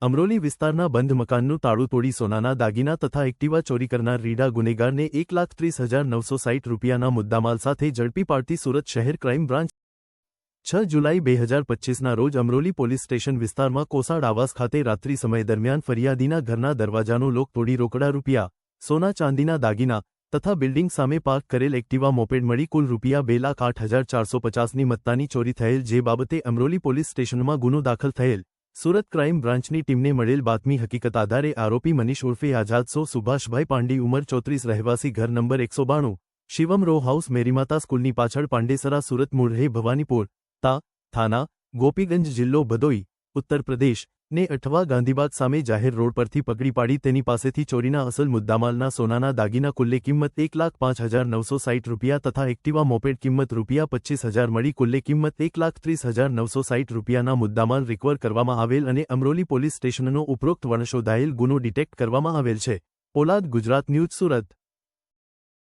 અમરોલી વિસ્તારના બંધ મકાનનું તાળું તોડી સોનાના દાગીના તથા એક્ટિવા ચોરી કરનાર રીડા ગુનેગારને 1,30,960 રૂપિયાના મુદ્દામાલ સાથે ઝડપી પાડતી સુરત શહેર ક્રાઇમ બ્રાન્ચ 6 જુલાઈ 2025ના રોજ અમરોલી પોલીસ સ્ટેશન વિસ્તારમાં કોસાડ આવાસ ખાતે રાત્રિ સમય દરમિયાન ફરિયાદીના ઘરના દરવાજાનો લોક તોડી રોકડા રૂપિયા, સોના ચાંદીના દાગીના તથા બિલ્ડિંગ સામે પાર્ક કરેલ એક્ટિવા મોપેડ મળી કુલ રૂપિયા 2,08,450ની મત્તાની ચોરી થયેલ, જે બાબતે અમરોલી પોલીસ સ્ટેશનમાં ગુનો દાખલ થયેલ. સુરત ક્રાઇમ બ્રાન્ચની ટીમને મળેલ બાતમી હકીકત આધારે આરોપી મનીષ ઉર્ફે આઝાદ સુભાષભાઈ પાંડી ઉંમર 34 રહેવાસી ઘર નંબર 192 શિવમ રો હાઉસ મેરીમાતા સ્કૂલની પાછળ પાંડેસરા સુરત મૂળ રહે ભવાનીપુર થાના ગોપીગંજ જિલ્લો ભદોઈ ઉત્તર પ્રદેશ ને અઠવા ગાંધીબાગ સામે જાહેર રોડ પરથી પકડી પાડી તેની પાસેથી ચોરીના અસલ મુદ્દામાલના સોનાના દાગીના કુલ્લે કિંમત 1,05,960 રૂપિયા તથા એક્ટિવા મોપેડ કિંમત રૂપિયા 25,000 મળી કુલ્લે કિંમત 1,30,960 રૂપિયાના મુદ્દામાલ રિકવર કરવામાં આવેલ અને અમરોલી પોલીસ સ્ટેશનનો ઉપરોક્ત વણશોધાયેલ ગુનો ડિટેક્ટ કરવામાં આવેલ છે. પોલાદ ગુજરાત ન્યૂઝ સુરત.